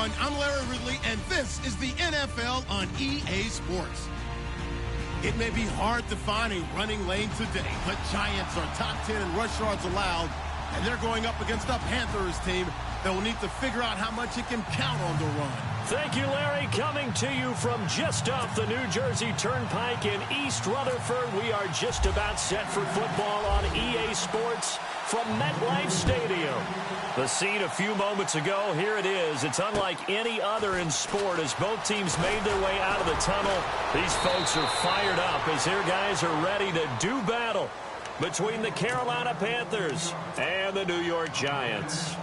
everyone. I'm Larry Ridley, and this is the NFL on EA Sports. It may be hard to find a running lane today, but Giants are top 10 in rush yards allowed, and they're going up against a Panthers team that will need to figure out how much it can count on the run. Thank you, Larry. Coming to you from just off the New Jersey Turnpike in East Rutherford, we are just about set for football on EA Sports from MetLife Stadium. The scene a few moments ago, here it is. It's unlike any other in sport as both teams made their way out of the tunnel. These folks are fired up as their guys are ready to do battle between the Carolina Panthers and the New York Giants.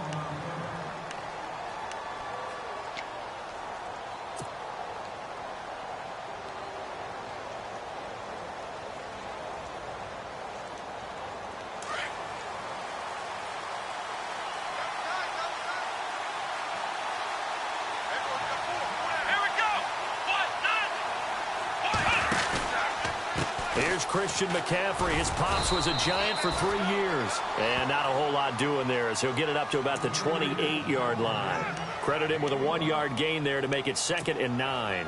Here's Christian McCaffrey. His pops was a Giant for 3 years. And not a whole lot doing there as he'll get it up to about the 28-yard line. Credit him with a 1-yard gain there to make it 2nd and 9.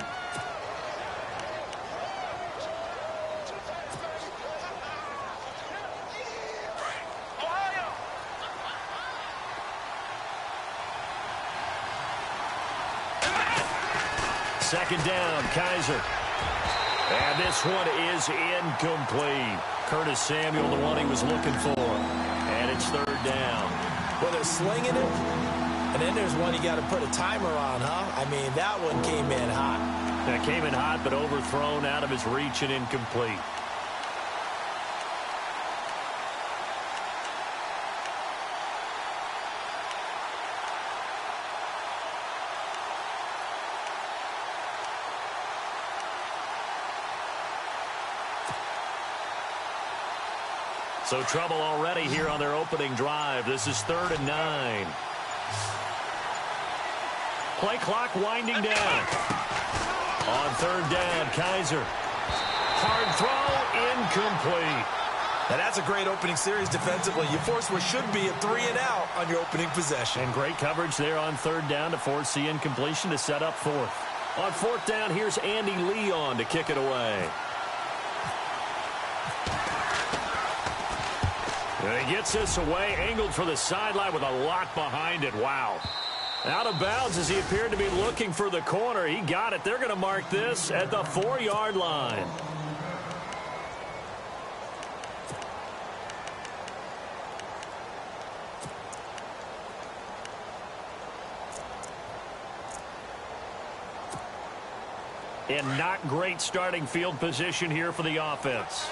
Second down, Kaiser. And this one is incomplete. Curtis Samuel, the one he was looking for. And it's 3rd down. Well, they're slinging it. And then there's one you got to put a timer on, huh? I mean, that one came in hot. That came in hot, but overthrown out of his reach and incomplete. So trouble already here on their opening drive. This is 3rd and 9. Play clock winding down. On 3rd down, Kaiser. Hard throw, incomplete. Now that's a great opening series defensively. You force what should be a 3-and-out on your opening possession. And great coverage there on 3rd down to force the incompletion to set up 4th. On 4th down, here's Andy Leon to kick it away. And he gets this away, angled for the sideline with a lot behind it. Wow. Out of bounds as he appeared to be looking for the corner. He got it. They're going to mark this at the 4-yard line. And not great starting field position here for the offense.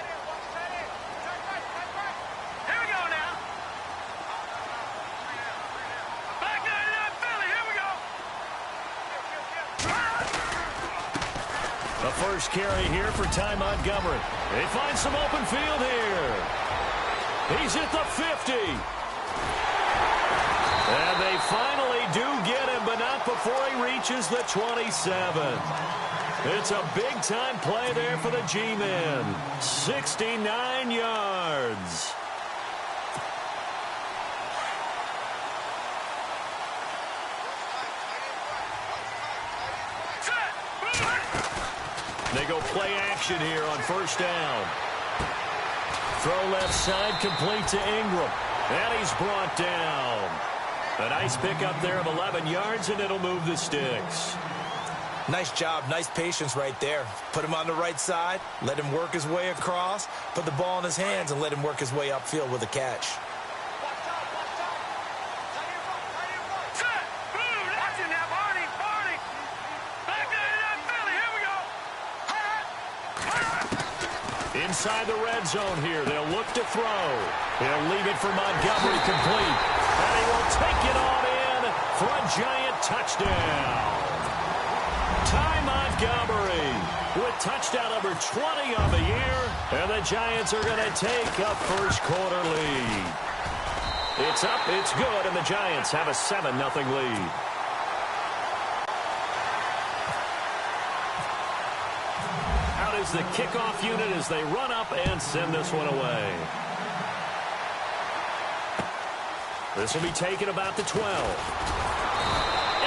The first carry here for Ty Montgomery. They find some open field here. He's at the 50. And they finally do get him, but not before he reaches the 27. It's a big-time play there for the G-men. 69 yards. They go play action here on 1st down. Throw left side, complete to Ingram. And he's brought down. A nice pickup there of 11 yards, and it'll move the sticks. Nice job, nice patience right there. Put him on the right side, let him work his way across, put the ball in his hands, and let him work his way upfield with a catch. Inside the red zone here. They'll look to throw. He'll leave it for Montgomery complete. And he will take it on in for a Giant touchdown. Ty Montgomery with touchdown number 20 on the year. And the Giants are going to take a first quarter lead. It's up, it's good, and the Giants have a 7-0 lead. Is the kickoff unit as they run up and send this one away. This will be taken about the 12.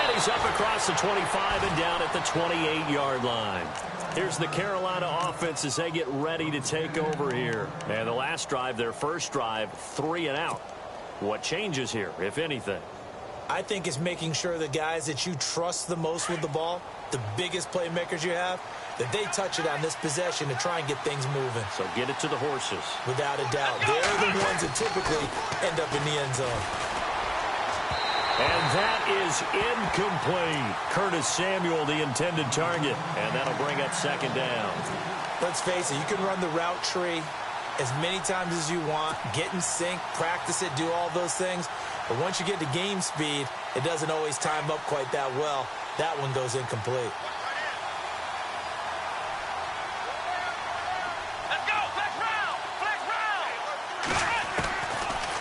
And He's up across the 25 and down at the 28-yard line. Here's the Carolina offense as they get ready to take over here. And the last drive, their first drive, 3 and out. What changes here, if anything? I think it's making sure the guys that you trust the most with the ball, the biggest playmakers you have, that they touch it on this possession to try and get things moving. So get it to the horses. Without a doubt. They're the ones that typically end up in the end zone. And that is incomplete. Curtis Samuel, the intended target. And that'll bring up second down. Let's face it, you can run the route tree as many times as you want, get in sync, practice it, do all those things. But once you get to game speed, it doesn't always time up quite that well. That one goes incomplete.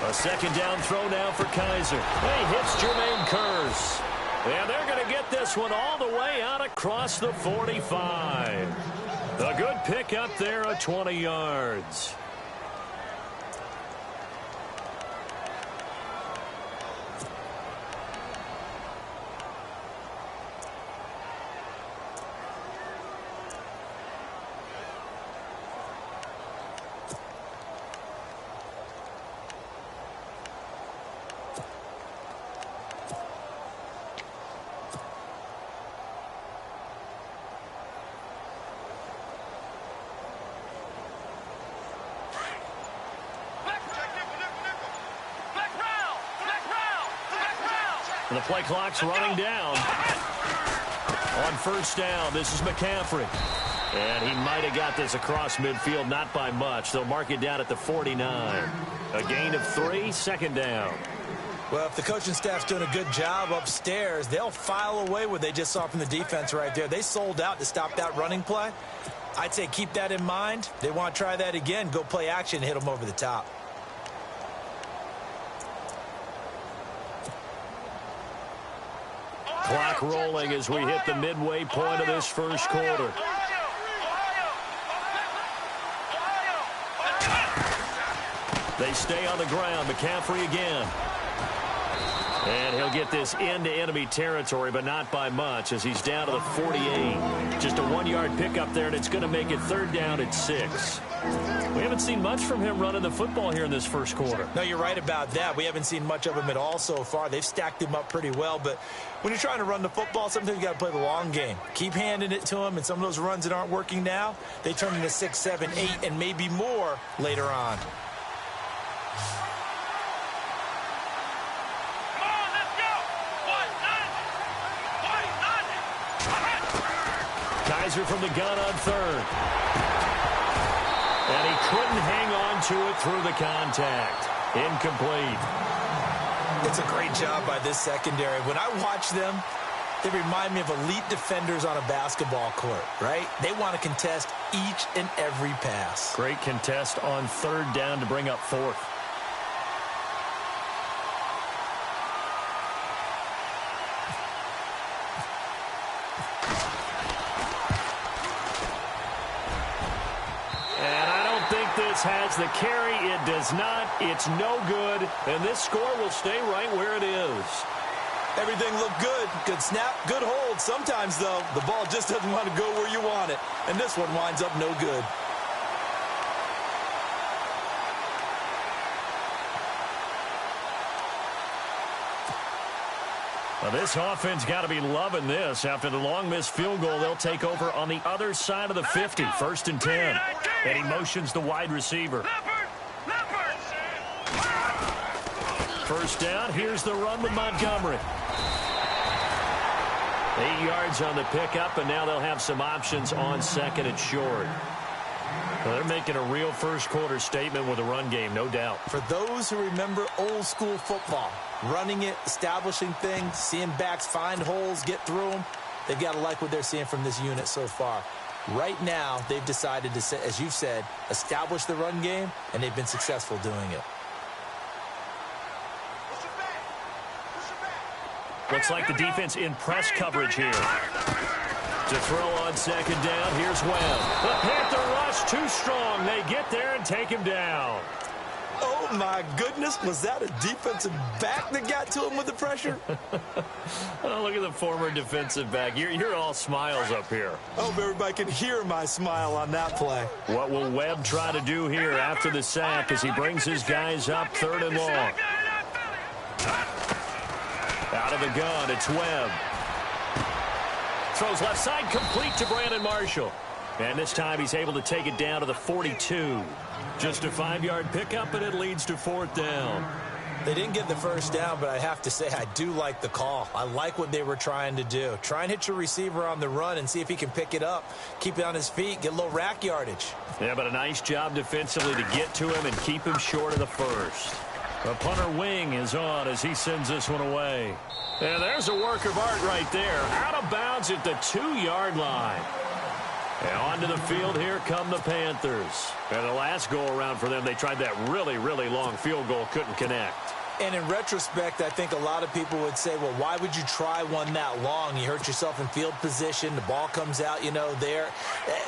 A second down throw now for Kaiser. He hits Jermaine Kearse. And they're going to get this one all the way out across the 45. A good pick up there at 20 yards. And the play clock's running down. On first down, this is McCaffrey. And he might have got this across midfield, not by much. They'll mark it down at the 49. A gain of 3, second down. Well, if the coaching staff's doing a good job upstairs, they'll file away what they just saw from the defense right there. They sold out to stop that running play. I'd say keep that in mind. They want to try that again. Go play action and hit them over the top. Clock rolling as we hit the midway point of this first quarter. They stay on the ground. McCaffrey again. And he'll get this into enemy territory, but not by much as he's down to the 48. Just a 1-yard pickup there, and it's going to make it third down at 6. We haven't seen much from him running the football here in this first quarter. No, you're right about that. We haven't seen much of him at all so far. They've stacked him up pretty well, but when you're trying to run the football, sometimes you got to play the long game. Keep handing it to him, and some of those runs that aren't working now, they turn into 6, 7, 8, and maybe more later on. Kaiser from the gun on third. And he couldn't hang on to it through the contact. Incomplete. It's a great job by this secondary. When I watch them, they remind me of elite defenders on a basketball court, right? They want to contest each and every pass. Great contest on third down to bring up fourth. Has the carry. It does not. It's no good. And this score will stay right where it is. Everything looked good. Good snap, good hold. Sometimes, though, the ball just doesn't want to go where you want it. And this one winds up no good. Well, this offense got to be loving this. After the long missed field goal, they'll take over on the other side of the 50. First and 10. And he motions the wide receiver. First down. Here's the run with Montgomery. 8 yards on the pickup, and now they'll have some options on second and short. Well, they're making a real first-quarter statement with a run game, no doubt. For those who remember old-school football, running it, establishing things, seeing backs find holes, get through them, they've got to like what they're seeing from this unit so far. Right now, they've decided to, as you've said, establish the run game, and they've been successful doing it. Looks like the defense in press coverage here. To throw on second down, here's Webb. The Panther rush too strong. They get there and take him down. Oh, my goodness. Was that a defensive back that got to him with the pressure? Oh, look at the former defensive back. You're all smiles up here. I hope everybody can hear my smile on that play. What will Webb try to do here after the sack as he brings his guys up 3rd and long? Out of the gun, it's Webb. Throws left side, complete to Brandon Marshall. And this time he's able to take it down to the 42. Just a 5-yard pickup, and it leads to 4th down. They didn't get the first down, but I have to say I do like the call. I like what they were trying to do. Try and hit your receiver on the run and see if he can pick it up, keep it on his feet, get a little rack yardage. Yeah, but a nice job defensively to get to him and keep him short of the first. The punter wing is on as he sends this one away. And there's a work of art right there. Out of bounds at the 2-yard line. And onto the field, here come the Panthers. And the last go-around for them, they tried that really, really long field goal, couldn't connect. And in retrospect, I think a lot of people would say, well, why would you try one that long? You hurt yourself in field position. The ball comes out, there.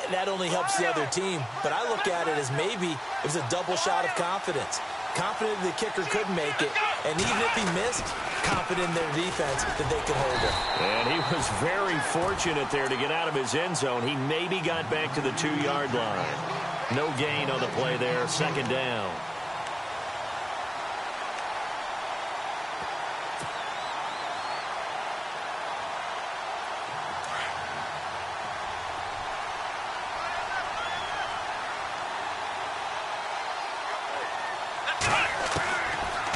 That only helps the other team. But I look at it as maybe it was a double shot of confidence. Confident the kicker could make it. And even if he missed, confident in their defense that they could hold it. And he was very fortunate there to get out of his end zone. He maybe got back to the 2-yard line. No gain on the play there. 2nd down.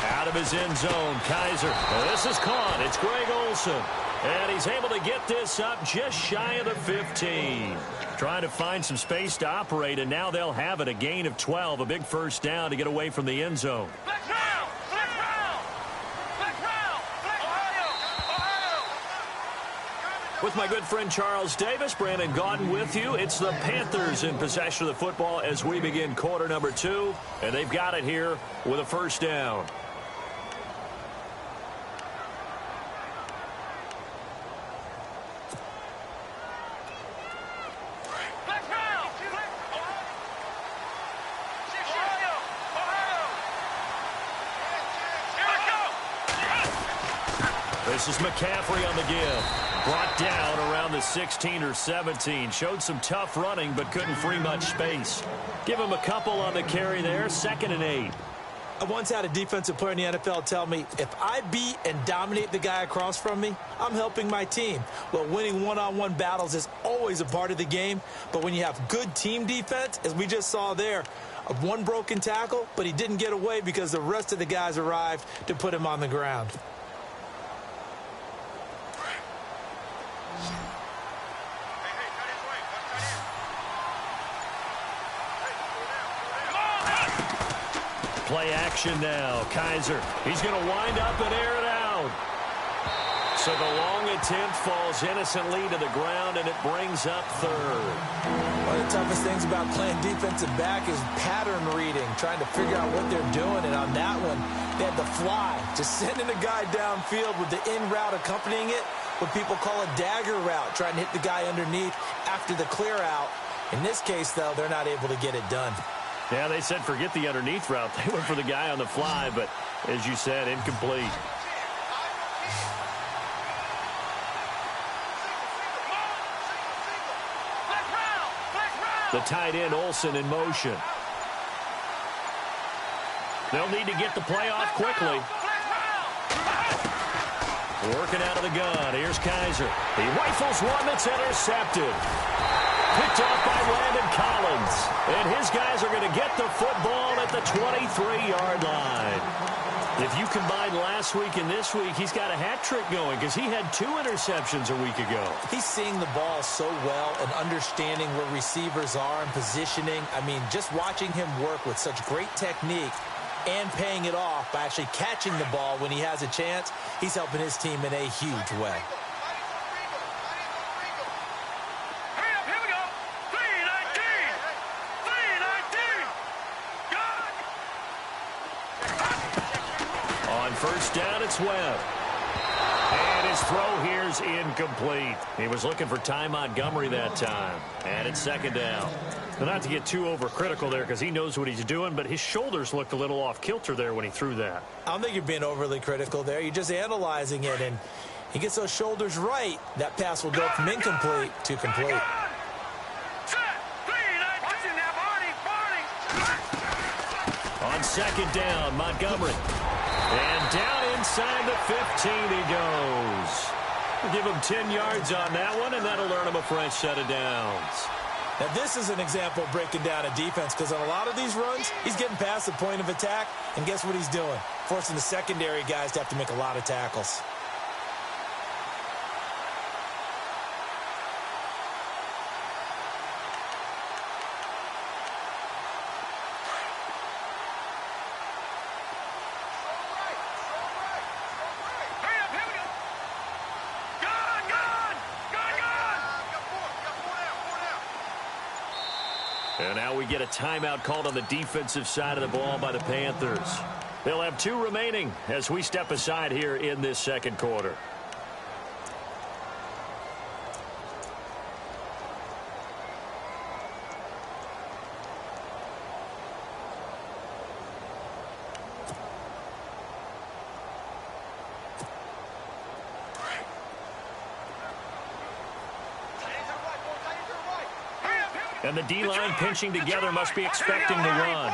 Out of his end zone, Kaiser. This is caught. It's Greg Olsen. And he's able to get this up just shy of the 15. Trying to find some space to operate, and now they'll have it. A gain of 12, a big first down to get away from the end zone. With my good friend Charles Davis, Brandon Gaudin with you. It's the Panthers in possession of the football as we begin quarter number 2. And they've got it here with a first down. This is McCaffrey on the give. Brought down around the 16 or 17. Showed some tough running, but couldn't free much space. Give him a couple on the carry there. 2nd and 8. I once had a defensive player in the NFL tell me, if I beat and dominate the guy across from me, I'm helping my team. Well, winning one-on-one battles is always a part of the game, but when you have good team defense, as we just saw there, one broken tackle, but he didn't get away because the rest of the guys arrived to put him on the ground. Play action now. Kaiser. He's going to wind up and air it out. So the long attempt falls innocently to the ground, and it brings up 3rd. One of the toughest things about playing defensive back is pattern reading, trying to figure out what they're doing. And on that one, they had the fly, just sending a guy downfield with the in route accompanying it, what people call a dagger route, trying to hit the guy underneath after the clear out. In this case, though, they're not able to get it done. Yeah, they said forget the underneath route. They went for the guy on the fly, but as you said, incomplete. The tight end, Olsen, in motion. They'll need to get the play off quickly. Working out of the gun. Here's Kaiser. He rifles one that's intercepted. Picked off by Landon Collins. And his guys are going to get the football at the 23-yard line. If you combine last week and this week, he's got a hat trick going because he had 2 interceptions a week ago. He's seeing the ball so well and understanding where receivers are and positioning. I mean, just watching him work with such great technique and paying it off by actually catching the ball when he has a chance, he's helping his team in a huge way. First down, it's Webb. And his throw here's incomplete. He was looking for Ty Montgomery that time. And it's 2nd down. Not to get too overcritical there because he knows what he's doing, but his shoulders looked a little off kilter there when he threw that. I don't think you're being overly critical there. You're just analyzing it, and he gets those shoulders right. That pass will go from incomplete to complete. On second down, Montgomery. And down inside the 15 he goes. We'll give him 10 yards on that one, and that'll earn him a fresh set of downs. Now, this is an example of breaking down a defense because on a lot of these runs, he's getting past the point of attack, and guess what he's doing? Forcing the secondary guys to have to make a lot of tackles. And now we get a timeout called on the defensive side of the ball by the Panthers. They'll have 2 remaining as we step aside here in this second quarter. And the D-line pinching together must be expecting the run.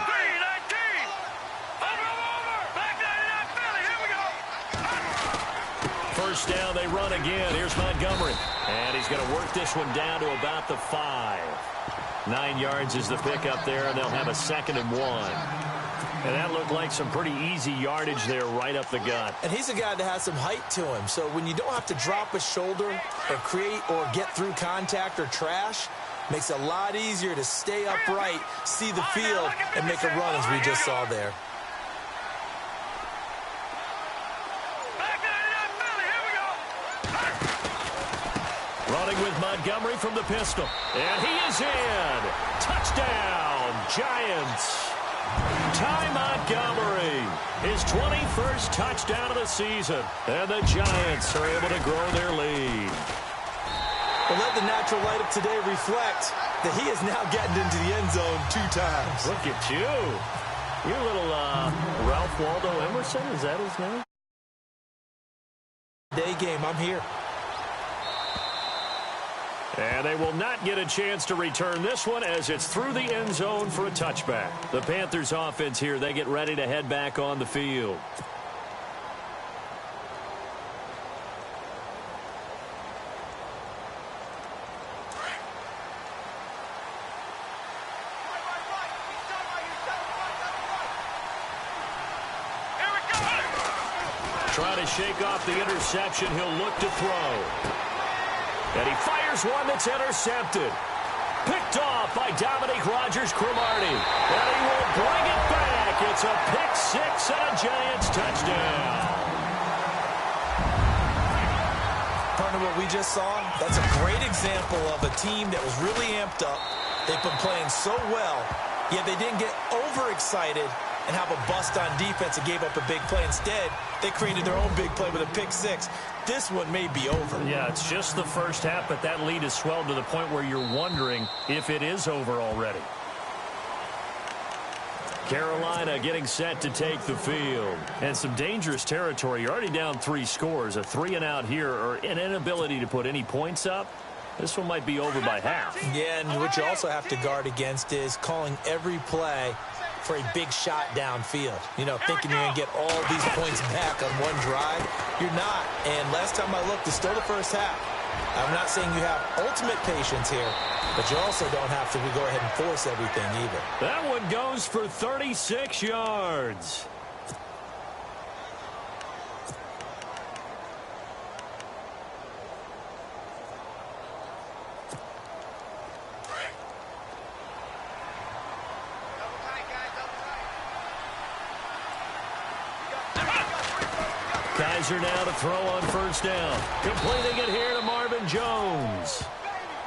First down, they run again. Here's Montgomery. And he's going to work this one down to about the 5. 9 yards is the pickup there, and they'll have a 2nd and 1. And that looked like some pretty easy yardage there right up the gut. And he's a guy that has some height to him. So when you don't have to drop a shoulder or create or get through contact or trash, makes it a lot easier to stay upright, see the field, and make a run as we just saw there. Running with Montgomery from the pistol. And he is in. Touchdown, Giants. Ty Montgomery, his 21st touchdown of the season. And the Giants are able to grow their lead. Well, let the natural light of today reflect that he is now getting into the end zone 2 times. Look at you. You're a little Ralph Waldo Emerson. Is that his name? Day game. I'm here. And they will not get a chance to return this one as it's through the end zone for a touchback. The Panthers offense here, they get ready to head back on the field. Trying to shake off the interception. He'll look to throw. And he fires one that's intercepted. Picked off by Dominique Rodgers-Cromartie. And he will bring it back. It's a pick 6 and a Giants touchdown. Partner, what we just saw, that's a great example of a team that was really amped up. They've been playing so well, yet they didn't get overexcited and have a bust on defense and gave up a big play. Instead, they created their own big play with a pick 6. This one may be over. Yeah, it's just the first half, but that lead has swelled to the point where you're wondering if it is over already. Carolina getting set to take the field. And some dangerous territory. You're already down 3 scores. A 3-and-out here, or an inability to put any points up. This one might be over by half. Yeah, and what you also have to guard against is calling every play for a big shot downfield. You know, thinking you're going to get all these points back on one drive. You're not. And last time I looked, it's still the first half. I'm not saying you have ultimate patience here, but you also don't have to go ahead and force everything either. That one goes for 36 yards. Kaiser now to throw on first down. Completing it here to Marvin Jones.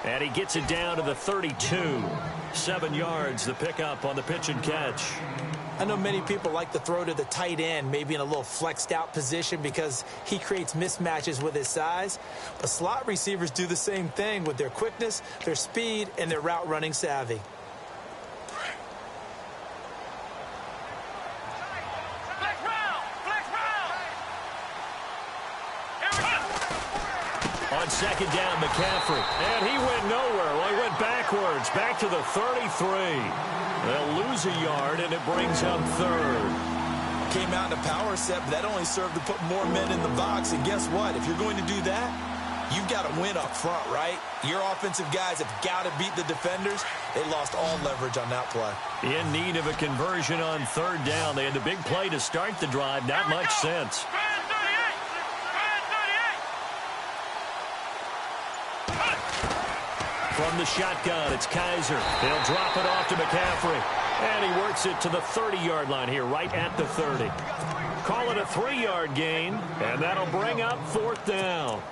And he gets it down to the 32. 7 yards, the pickup on the pitch and catch. I know many people like to throw to the tight end, maybe in a little flexed out position because he creates mismatches with his size. But slot receivers do the same thing with their quickness, their speed, and their route running savvy. On second down, McCaffrey. And he went nowhere. Well, he went backwards, back to the 33. They'll lose a yard, and it brings up third. Came out in a power set, but that only served to put more men in the box. And guess what? If you're going to do that, you've got to win up front, right? Your offensive guys have got to beat the defenders. They lost all leverage on that play. In need of a conversion on third down. They had the big play to start the drive. Not much sense. From the shotgun, it's Kaiser. They'll drop it off to McCaffrey. And he works it to the 30-yard line here, right at the 30. Call it a 3-yard gain, and that'll bring up fourth down.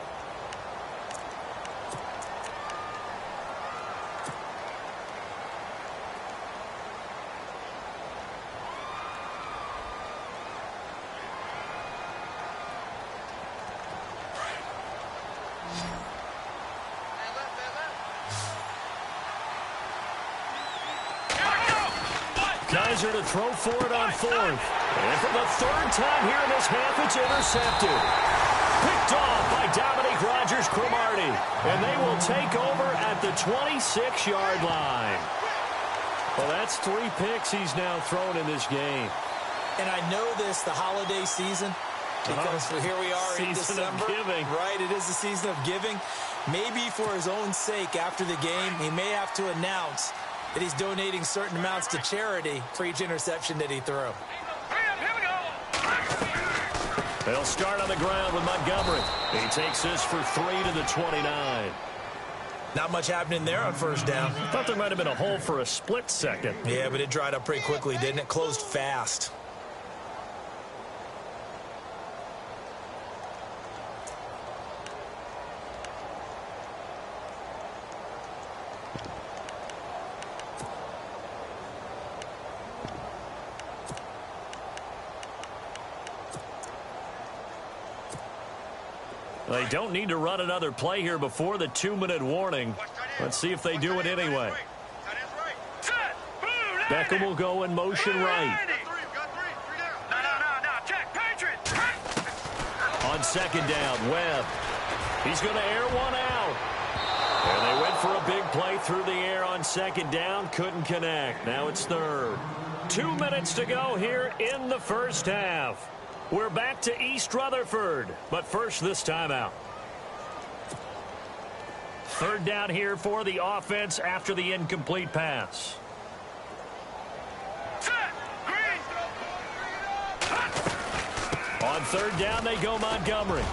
Kaiser to throw for it on fourth. And for the third time here in this half, it's intercepted. Picked off by Dominique Rodgers-Cromartie. And they will take over at the 26-yard line. Well, that's 3 picks he's now thrown in this game. And I know this, the holiday season, because here we are in December. Season of giving. Right, it is the season of giving. Maybe for his own sake after the game, he may have to announce that he's donating certain amounts to charity for each interception that he threw. They'll start on the ground with Montgomery. He takes this for 3 to the 29. Not much happening there on first down. Thought there might have been a hole for a split second. Yeah, but it dried up pretty quickly, didn't it? Closed fast. They don't need to run another play here before the 2-minute warning. Let's see if they do it anyway. Beckham will go in motion right. On second down, Webb. He's going to air one out. And they went for a big play through the air on second down. Couldn't connect. Now it's third. 2 minutes to go here in the first half. We're back to East Rutherford, but first this timeout. Third down here for the offense after the incomplete pass. On third down, they go Montgomery.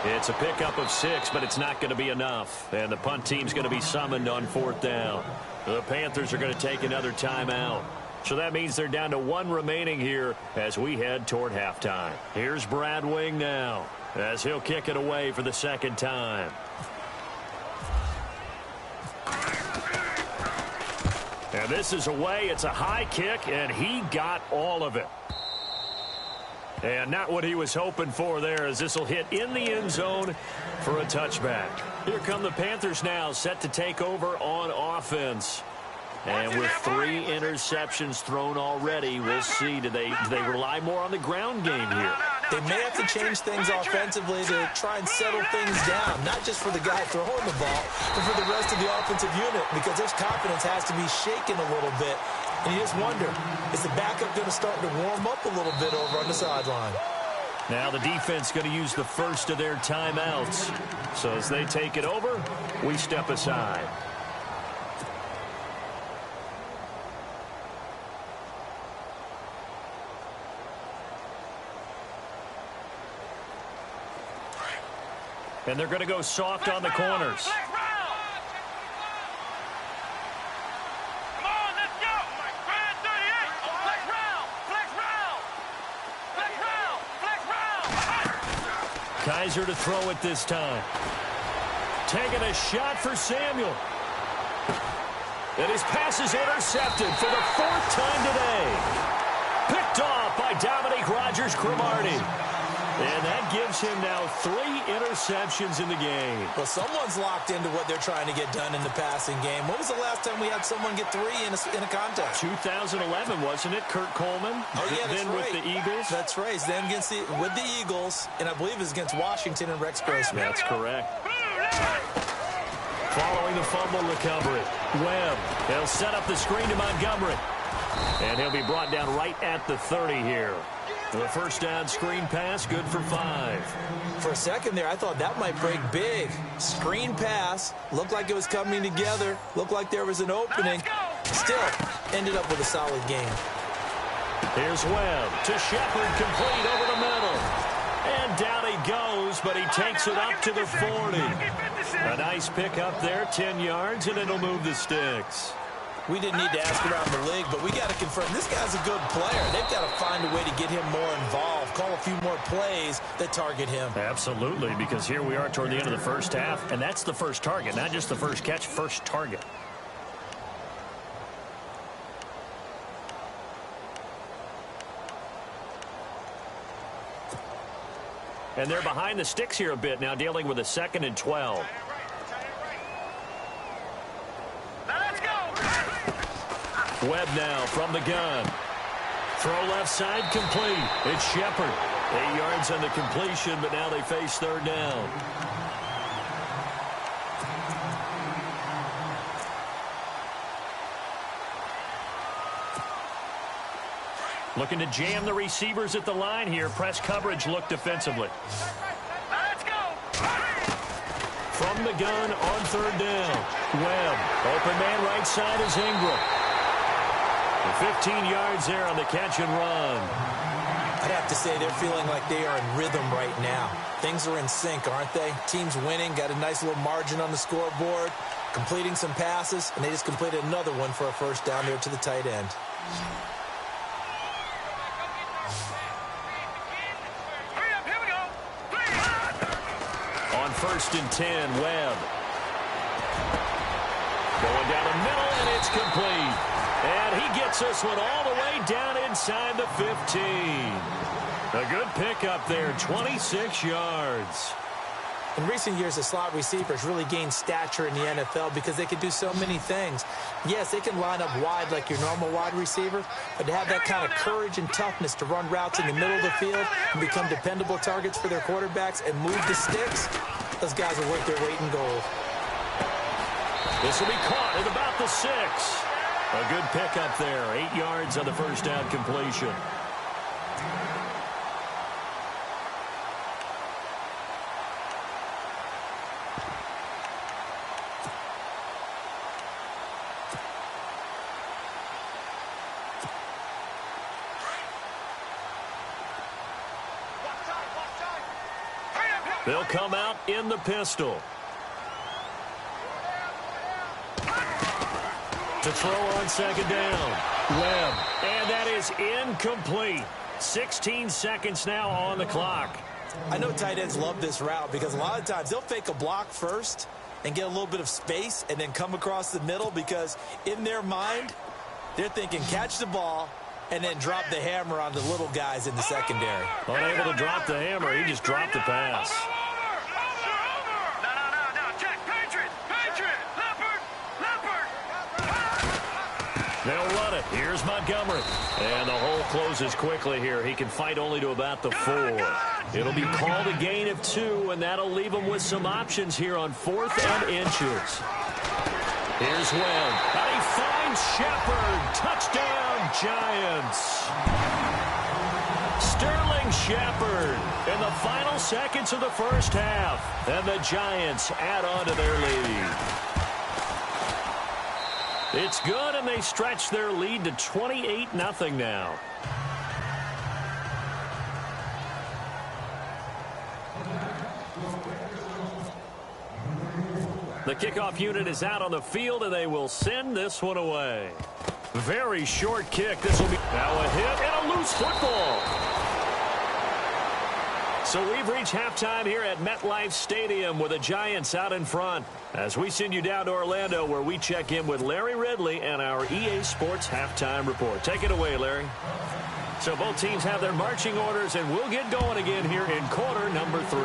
It's a pickup of 6, but it's not going to be enough. And the punt team's going to be summoned on fourth down. The Panthers are going to take another timeout. So that means they're down to 1 remaining here as we head toward halftime. Here's Brad Wing now as he'll kick it away for the second time. And this is away. It's a high kick, and he got all of it. And not what he was hoping for there, as this will hit in the end zone for a touchback. Here come the Panthers now, set to take over on offense. And with 3 interceptions thrown already, we'll see. Do they rely more on the ground game here? They may have to change things offensively to try and settle things down, not just for the guy throwing the ball, but for the rest of the offensive unit, because their confidence has to be shaken a little bit. And you just wonder, is the backup going to start to warm up a little bit over on the sideline? Now the defense going to use the first of their timeouts. So as they take it over, we step aside. And they're going to go soft on the corners. Kaiser to throw it this time. Taking a shot for Samuel. And his pass is intercepted for the 4th time today. Picked off by Dominique Rodgers-Cromartie. And that gives him now 3 interceptions in the game. Well, someone's locked into what they're trying to get done in the passing game. When was the last time we had someone get 3 in a contest? 2011, wasn't it, Kurt Coleman? Oh, yeah, that's then right. with the Eagles. That's right. Then with the Eagles, and I believe it's against Washington and Rex Grossman. That's correct. Following the fumble recovery, Webb. He'll set up the screen to Montgomery. And he'll be brought down right at the 30 here. The first down screen pass, good for 5. For a second there, I thought that might break big. Screen pass, looked like it was coming together, looked like there was an opening. Still, ended up with a solid game. Here's Webb to Shepard, complete over the middle. And down he goes, but he takes it up to the 40. A nice pick up there, 10 yards, and it'll move the sticks. We didn't need to ask around the league, but we got to confirm this guy's a good player. They've got to find a way to get him more involved, call a few more plays that target him. Absolutely, because here we are toward the end of the first half, and that's the first target, not just the first catch, first target. And they're behind the sticks here a bit now, dealing with a 2nd and 12. Webb now from the gun. Throw left side, complete. It's Shepard. 8 yards on the completion, but now they face 3rd down. Looking to jam the receivers at the line here. Press coverage look defensively. Let's go. From the gun on 3rd down. Webb. Open man right side is Ingram. 15 yards there on the catch and run. I'd have to say they're feeling like they are in rhythm right now. Things are in sync, aren't they? Team's winning, got a nice little margin on the scoreboard, completing some passes, and they just completed another one for a first down there to the tight end. On 1st and 10, Webb. Going down the middle, and it's complete. And he gets this one all the way down inside the 15. A good pickup there, 26 yards. In recent years, the slot receivers really gained stature in the NFL because they can do so many things. Yes, they can line up wide like your normal wide receiver, but to have that kind of courage and toughness to run routes in the middle of the field and become dependable targets for their quarterbacks and move the sticks, those guys are worth their weight in gold. This will be caught at about the 6. A good pickup there, 8 yards on the first down completion. They'll come out in the pistol. To throw on 2nd down. Webb. And that is incomplete. 16 seconds now on the clock. I know tight ends love this route because a lot of times they'll fake a block first and get a little bit of space and then come across the middle because in their mind, they're thinking catch the ball and then drop the hammer on the little guys in the secondary. Unable to drop the hammer, he just dropped the pass. They'll run it. Here's Montgomery. And the hole closes quickly here. He can fight only to about the 4. It'll be called a gain of 2, and that'll leave him with some options here on 4th and inches. Here's Webb. And he finds Shepard. Touchdown, Giants. Sterling Shepard in the final seconds of the first half. And the Giants add on to their lead. It's good, and they stretch their lead to 28-0 now. The kickoff unit is out on the field, and they will send this one away. Very short kick. This will be now a hit and a loose football. So we've reached halftime here at MetLife Stadium with the Giants out in front. As we send you down to Orlando where we check in with Larry Ridley and our EA Sports Halftime Report. Take it away, Larry. So both teams have their marching orders, and we'll get going again here in quarter number 3.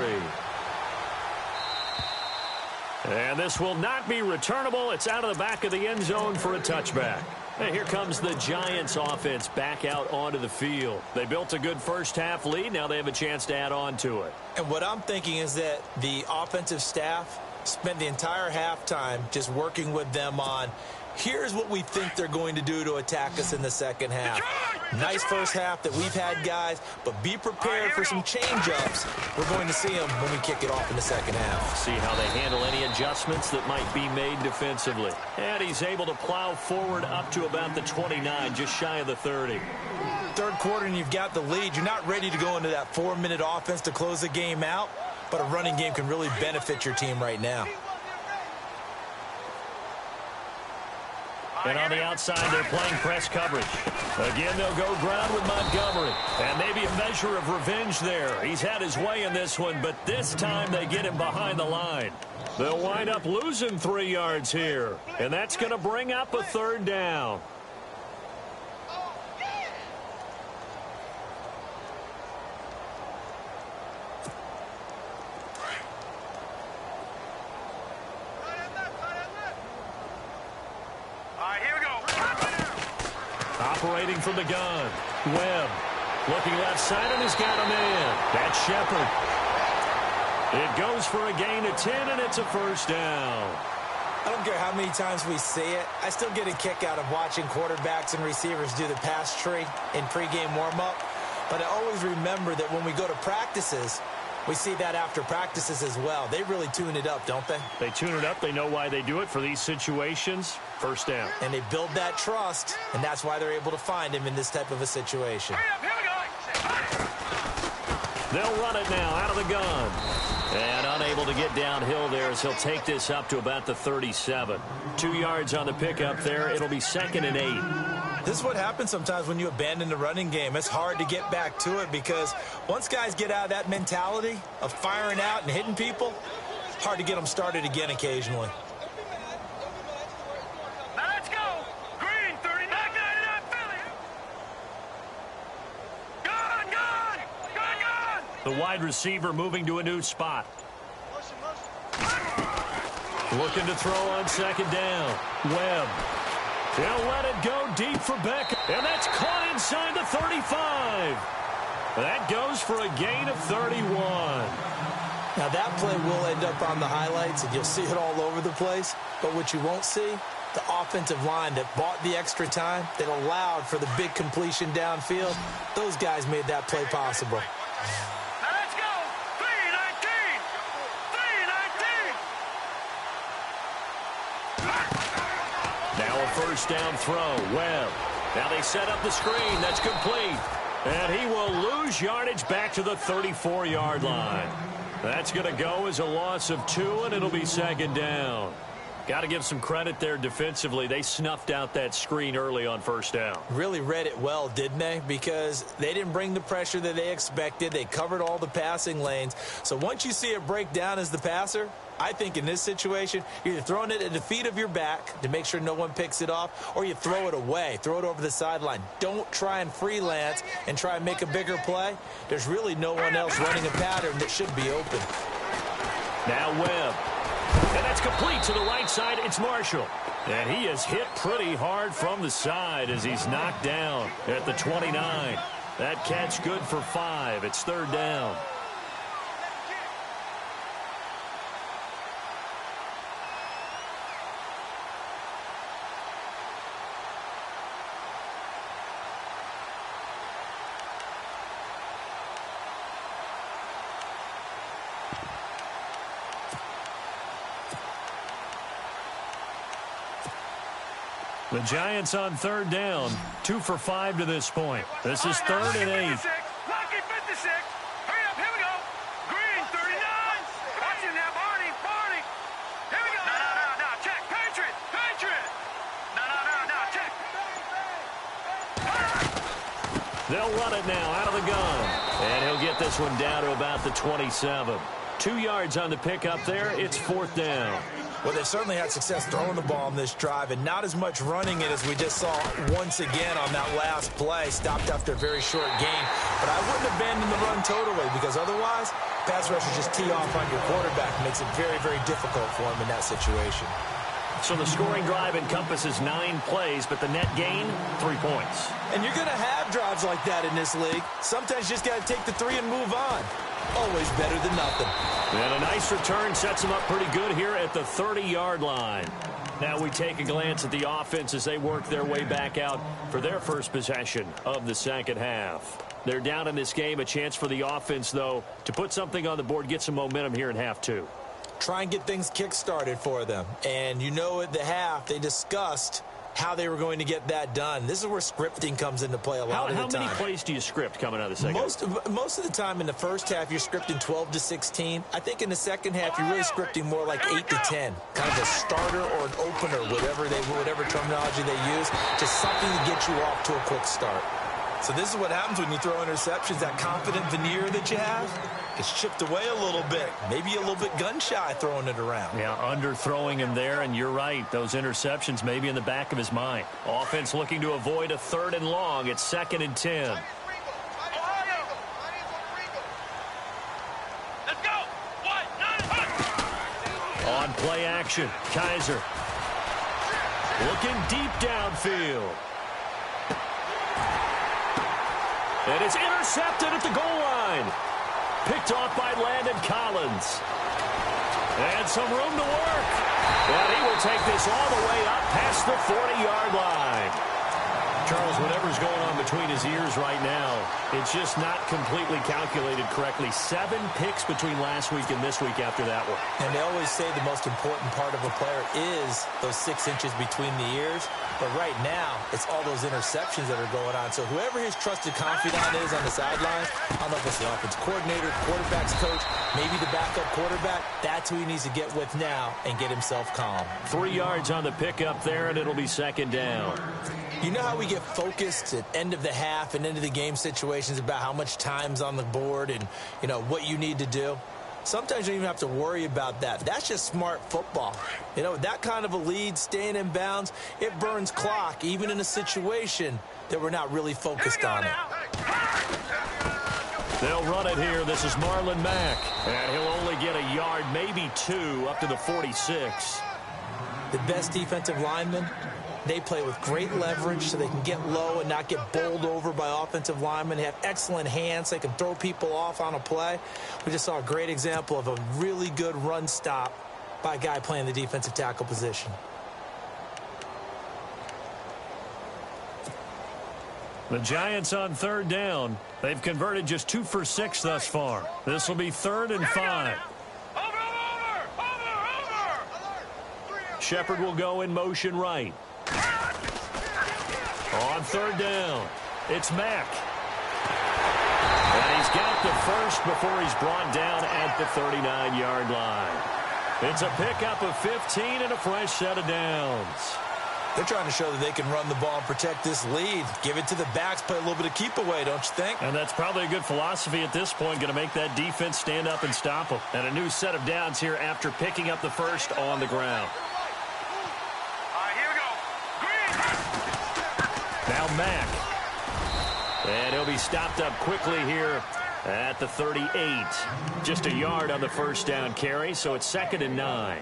And this will not be returnable. It's out of the back of the end zone for a touchback. And here comes the Giants offense back out onto the field. They built a good first-half lead. Now they have a chance to add on to it. And what I'm thinking is that the offensive staff spent the entire halftime just working with them on, here's what we think they're going to do to attack us in the second half. Nice first half that we've had, guys, but be prepared for some change-ups. We're going to see them when we kick it off in the second half. See how they handle any adjustments that might be made defensively. And he's able to plow forward up to about the 29, just shy of the 30. Third quarter and you've got the lead. You're not ready to go into that 4-minute offense to close the game out, but a running game can really benefit your team right now. And on the outside, they're playing press coverage. Again, they'll go ground with Montgomery. And maybe a measure of revenge there. He's had his way in this one, but this time they get him behind the line. They'll wind up losing 3 yards here. And that's going to bring up a third down. Operating from the gun. Webb looking left side, and he's got a man. That's Shepard. It goes for a gain of 10, and it's a first down. I don't care how many times we see it. I still get a kick out of watching quarterbacks and receivers do the pass tree in pregame warm-up. But I always remember that when we go to practices, we see that after practices as well. They really tune it up, don't they? They tune it up. They know why they do it for these situations. First down. And they build that trust, and that's why they're able to find him in this type of a situation. They'll run it now out of the gun. And unable to get downhill there as he'll take this up to about the 37. 2 yards on the pickup there. It'll be 2nd and 8. This is what happens sometimes when you abandon the running game. It's hard to get back to it because once guys get out of that mentality of firing out and hitting people, it's hard to get them started again occasionally. Let's go. Green, 39. Gone. The wide receiver moving to a new spot. Looking to throw on 2nd down. Webb. He'll let it go deep for Beck. And that's caught inside the 35. That goes for a gain of 31. Now that play will end up on the highlights, and you'll see it all over the place. But what you won't see, the offensive line that bought the extra time, that allowed for the big completion downfield, those guys made that play possible. Let's go. 319. Now a first down throw. Webb. Now they set up the screen. That's complete. And he will lose yardage back to the 34-yard line. That's going to go as a loss of 2, and it'll be 2nd down. Got to give some credit there defensively. They snuffed out that screen early on first down. Really read it well, didn't they? Because they didn't bring the pressure that they expected. They covered all the passing lanes. So once you see it break down as the passer, I think in this situation, you're either throwing it at the feet of your back to make sure no one picks it off, or you throw it away, throw it over the sideline. Don't try and freelance and try and make a bigger play. There's really no one else running a pattern that should be open. Now Webb. And that's complete to the right side. It's Marshall. And he is hit pretty hard from the side as he's knocked down at the 29. That catch good for 5. It's 3rd down. The Giants on 3rd down, 2 for 5 to this point. This is 3rd and 8. Lucky 56. Hurry up, here we go. Green, 39. Watch him now, Barney. Here we go. No, check. Patriot. No, check. They'll run it now out of the gun. And he'll get this one down to about the 27. 2 yards on the pickup there. It's 4th down. Well, they've certainly had success throwing the ball on this drive and not as much running it as we just saw once again on that last play. Stopped after a very short gain. But I wouldn't abandon the run totally because otherwise, pass rushers just tee off on your quarterback. Makes it very, very difficult for him in that situation. So the scoring drive encompasses 9 plays, but the net gain, 3 points. And you're going to have drives like that in this league. Sometimes you just got to take the 3 and move on. Always better than nothing. And a nice return sets them up pretty good here at the 30-yard line. Now we take a glance at the offense as they work their way back out for their first possession of the second half. They're down in this game. A chance for the offense, though, to put something on the board, get some momentum here in half 2. Try and get things kick-started for them. And you know at the half, they discussed how they were going to get that done. This is where scripting comes into play a lot of the time. How many plays do you script coming out of the second half? Most of the time in the first half, you're scripting 12 to 16. I think in the second half, you're really scripting more like 8 to 10. Kind of a starter or an opener, whatever terminology they use. Just something to get you off to a quick start. So this is what happens when you throw interceptions. That confident veneer that you have, it's chipped away a little bit. Maybe a little bit gun-shy throwing it around. Yeah, underthrowing him there, and you're right. Those interceptions maybe in the back of his mind. Offense looking to avoid a 3rd and long. It's 2nd and 10. Let's go. 1, 9, On play action, Kaiser. Looking deep downfield. And it's intercepted at the goal line. Picked off by Landon Collins. And some room to work. And he will take this all the way up past the 40-yard line. Charles, whatever's going on between his ears right now, it's just not completely calculated correctly. 7 picks between last week and this week after that one. And they always say the most important part of a player is those 6 inches between the ears. But right now, it's all those interceptions that are going on. So whoever his trusted confidant is on the sidelines, I don't know if it's the offense coordinator, quarterback's coach, maybe the backup quarterback, that's who he needs to get with now and get himself calm. 3 yards on the pickup there, and it'll be 2nd down. You know how we get focused at end of the half and end of the game situations about how much time's on the board and, you know, what you need to do? Sometimes you don't even have to worry about that. That's just smart football. You know, that kind of a lead, staying in bounds, it burns clock, even in a situation that we're not really focused on it. They'll run it here. This is Marlon Mack. And he'll only get a yard, maybe 2, up to the 46. The best defensive linemen, they play with great leverage so they can get low and not get bowled over by offensive linemen. They have excellent hands. They can throw people off on a play. We just saw a great example of a really good run stop by a guy playing the defensive tackle position. The Giants on 3rd down. They've converted just 2 for 6 thus far. This will be 3rd and 5. Shepard will go in motion right. On 3rd down, it's Mack. And he's got the first before he's brought down at the 39-yard line. It's a pickup of 15 and a fresh set of downs. They're trying to show that they can run the ball and protect this lead. Give it to the backs, play a little bit of keep away, don't you think? And that's probably a good philosophy at this point, going to make that defense stand up and stop them. And a new set of downs here after picking up the first on the ground. Now Mack. And he'll be stopped up quickly here at the 38. Just a yard on the first down carry, so it's 2nd and 9.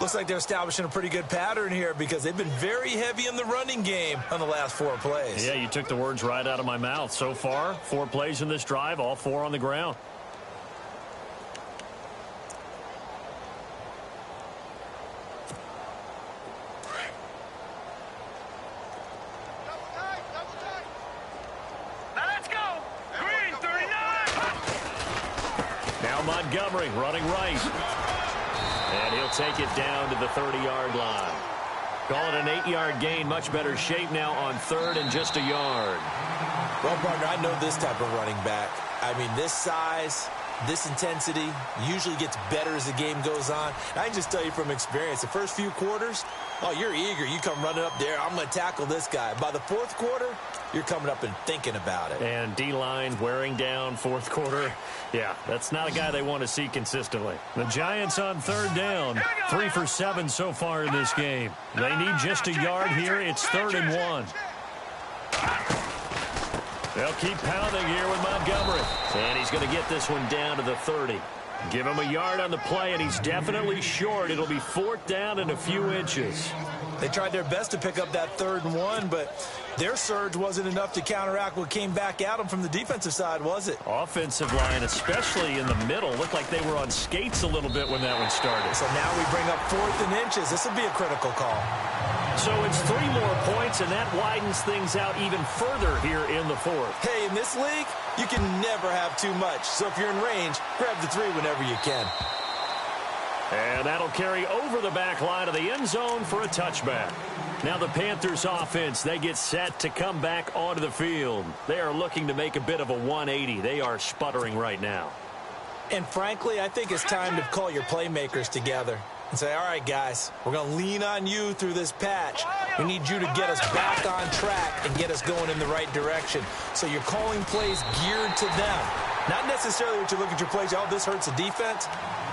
Looks like they're establishing a pretty good pattern here because they've been very heavy in the running game on the last 4 plays. Yeah, you took the words right out of my mouth. So far, 4 plays in this drive, all 4 on the ground. Montgomery running right. And he'll take it down to the 30-yard line. Call it an 8-yard gain. Much better shape now on 3rd and just a yard. Well, partner, I know this type of running back. I mean, this size, This intensity usually gets better as the game goes on. And I can just tell you from experience, the first few quarters, oh, you're eager. You come running up there, I'm going to tackle this guy. By the fourth quarter, you're coming up and thinking about it. And D-line wearing down fourth quarter. Yeah, that's not a guy they want to see consistently. The Giants on third down. 3 for 7 so far in this game. They need just a yard here. It's 3rd and 1. They'll keep pounding here with Montgomery. And he's going to get this one down to the 30. Give him a yard on the play, and he's definitely short. It'll be 4th down and a few inches. They tried their best to pick up that 3rd and 1, but their surge wasn't enough to counteract what came back at them from the defensive side, was it? Offensive line, especially in the middle, looked like they were on skates a little bit when that one started. So now we bring up 4th and inches. This will be a critical call. So it's 3 more points, and that widens things out even further here in the 4th. Hey, in this league, you can never have too much. So if you're in range, grab the 3 whenever you can. And that'll carry over the back line of the end zone for a touchback. Now the Panthers offense, they get set to come back onto the field. They are looking to make a bit of a 180. They are sputtering right now. And frankly, I think it's time to call your playmakers together and say, all right, guys, we're going to lean on you through this patch. We need you to get us back on track and get us going in the right direction. So you're calling plays geared to them. Not necessarily what you look at your plays, oh, this hurts the defense.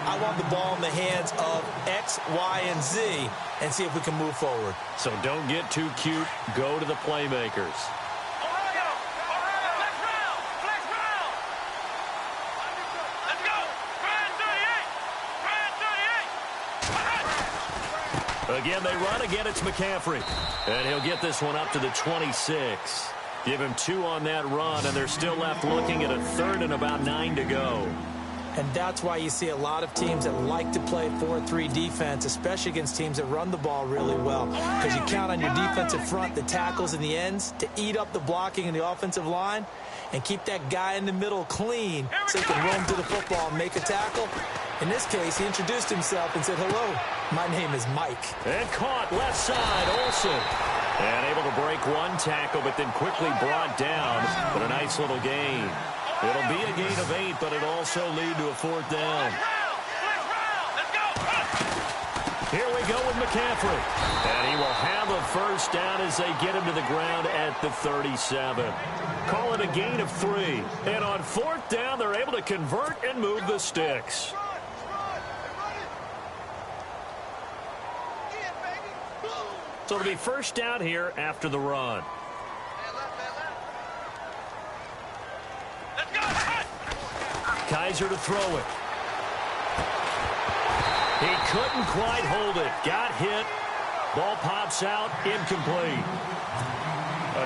I want the ball in the hands of X, Y, and Z and see if we can move forward. So don't get too cute. Go to the playmakers. Again, they run. Again, it's McCaffrey. And he'll get this one up to the 26. Give him 2 on that run, and they're still left looking at a 3rd and about 9 to go. And that's why you see a lot of teams that like to play 4-3 defense, especially against teams that run the ball really well. Because you count on your defensive front, the tackles and the ends, to eat up the blocking in the offensive line and keep that guy in the middle clean so he can roam to the football and make a tackle. In this case, he introduced himself and said, hello, my name is Mike. And caught left side, Olsen. And able to break one tackle, but then quickly brought down. But a nice little gain. It'll be a gain of 8, but it'll also lead to a 4th down. Here we go with McCaffrey. And he will have a 1st down as they get him to the ground at the 37. Call it a gain of 3. And on 4th down, they're able to convert and move the sticks. So it'll be 1st down here after the run. Kaiser to throw it. He couldn't quite hold it. Got hit. Ball pops out. Incomplete.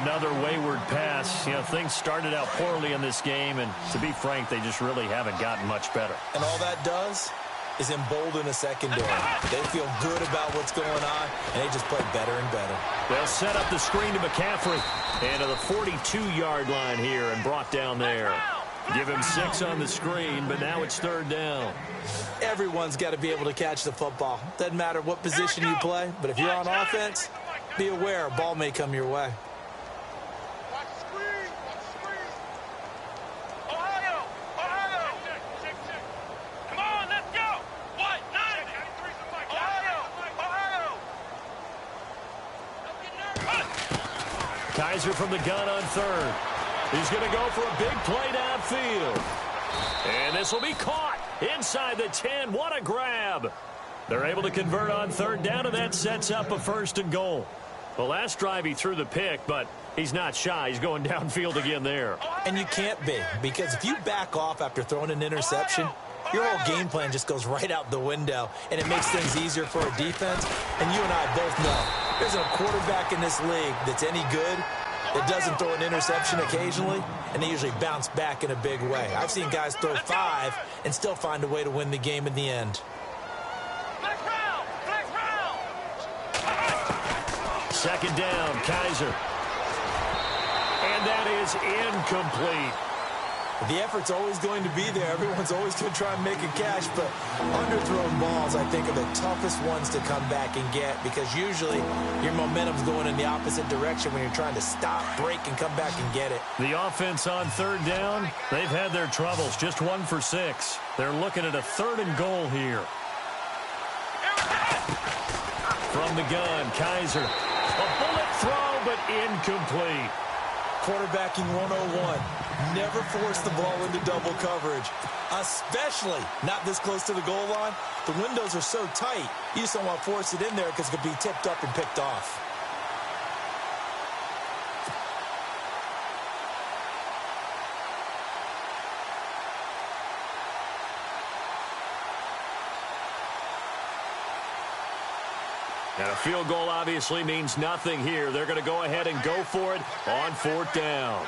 Another wayward pass. You know, things started out poorly in this game, and to be frank, they just really haven't gotten much better. And all that does is embolden a secondary. They feel good about what's going on, and they just play better and better. They'll set up the screen to McCaffrey. And to the 42-yard line here and brought down there. Give him 6 on the screen, but now it's 3rd down. Everyone's got to be able to catch the football. Doesn't matter what position you play, but if you're on offense, be aware a ball may come your way. Kaiser from the gun on 3rd. He's going to go for a big play downfield. And this will be caught inside the 10. What a grab. They're able to convert on 3rd down, and that sets up a 1st and goal. The last drive he threw the pick, but he's not shy. He's going downfield again there. And you can't be, because if you back off after throwing an interception, your whole game plan just goes right out the window, and it makes things easier for a defense. And you and I both know there's a quarterback in this league that's any good that doesn't throw an interception occasionally, and they usually bounce back in a big way. I've seen guys throw 5 and still find a way to win the game in the end. Second down, Kaiser. And that is incomplete. The effort's always going to be there. Everyone's always going to try and make a catch, but underthrown balls, I think, are the toughest ones to come back and get because usually your momentum's going in the opposite direction when you're trying to stop, break, and come back and get it. The offense on third down, they've had their troubles, just 1 for 6. They're looking at a 3rd and goal here. From the gun, Kaiser. A bullet throw, but incomplete. Quarterbacking 101. Never force the ball into double coverage, especially not this close to the goal line. The windows are so tight, you just don't want to force it in there because it could be tipped up and picked off. And a field goal obviously means nothing here. They're going to go ahead and go for it on 4th down.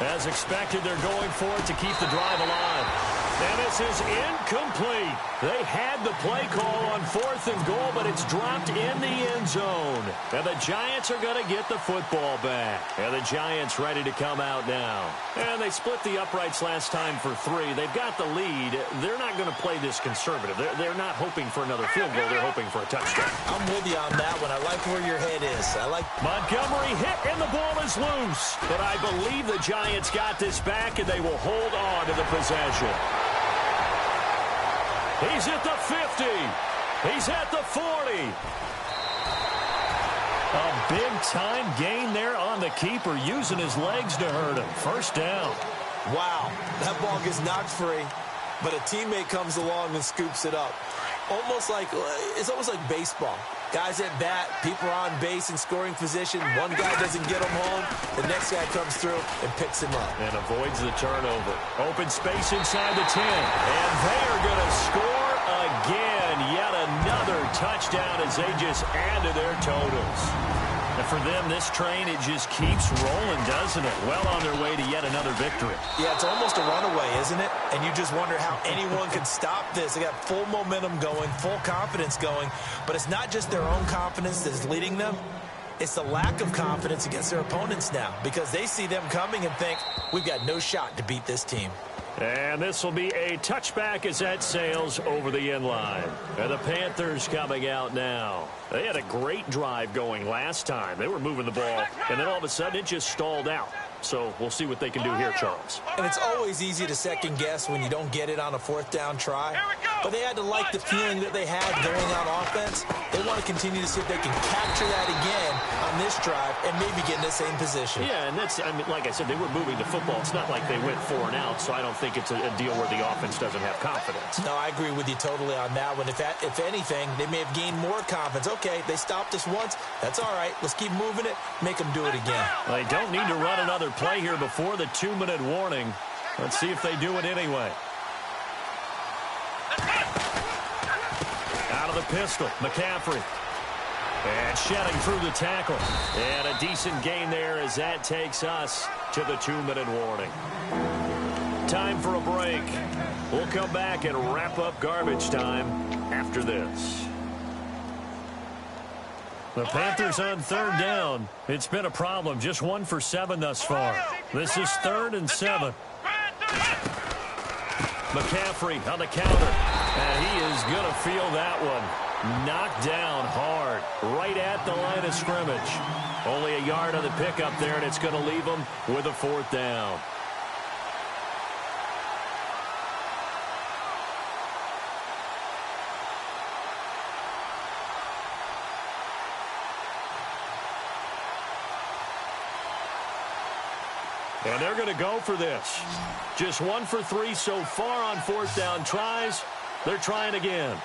As expected, they're going for it to keep the drive alive. And this is incomplete. They had the play call on 4th and goal, but it's dropped in the end zone. And the Giants are going to get the football back. And the Giants ready to come out now. And they split the uprights last time for 3. They've got the lead. They're not going to play this conservative. They're not hoping for another field goal. They're hoping for a touchdown. I'm with you on that one. I like where your head is. I like Montgomery hit, and the ball is loose. But I believe the Giants got this back, and they will hold on to the possession. He's at the 50. He's at the 40. A big-time gain there on the keeper, using his legs to hurt him. 1st down. Wow, that ball gets knocked free, but a teammate comes along and scoops it up. It's almost like baseball. Guys at bat, people are on base in scoring position. One guy doesn't get him home. The next guy comes through and picks him up. And avoids the turnover. Open space inside the 10. And they are going to score again. Yet another touchdown as they just add to their totals. And for them, this train, it just keeps rolling, doesn't it? Well on their way to yet another victory. Yeah, it's almost a runaway, isn't it? And you just wonder how anyone could stop this. They got full momentum going, full confidence going. But it's not just their own confidence that's leading them. It's the lack of confidence against their opponents now because they see them coming and think, we've got no shot to beat this team. And this will be a touchback as that sails over the end line. And the Panthers coming out now. They had a great drive going last time. They were moving the ball, and then all of a sudden it just stalled out. So we'll see what they can do here, Charles. And it's always easy to second guess when you don't get it on a 4th down try. But they had to like the feeling that they had going on offense. They want to continue to see if they can capture that again on this drive and maybe get in the same position. Yeah, and that's, I mean, like I said, they were moving the football. It's not like they went 4 and out, so I don't think it's a deal where the offense doesn't have confidence. No, I agree with you totally on that one. If anything, they may have gained more confidence. Okay, they stopped us once. That's all right. Let's keep moving it. Make them do it again. They don't need to run another play here before the 2-minute warning. Let's see if they do it anyway. Out of the pistol, McCaffrey. And shedding through the tackle. And a decent gain there as that takes us to the 2-minute warning. Time for a break. We'll come back and wrap up garbage time after this. The Panthers on 3rd down. It's been a problem. Just 1 for 7 thus far. This is 3rd and 7. McCaffrey on the counter. And he is going to feel that one. Knocked down hard. Right at the line of scrimmage. Only a yard on the pickup there, and it's going to leave him with a 4th down. And they're going to go for this. Just 1 for 3 so far on 4th down tries. They're trying again.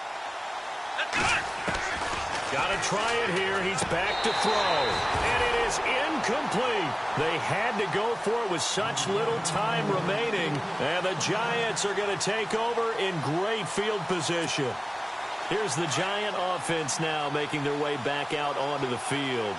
Got to try it here. He's back to throw. And it is incomplete. They had to go for it with such little time remaining. And the Giants are going to take over in great field position. Here's the Giant offense now making their way back out onto the field.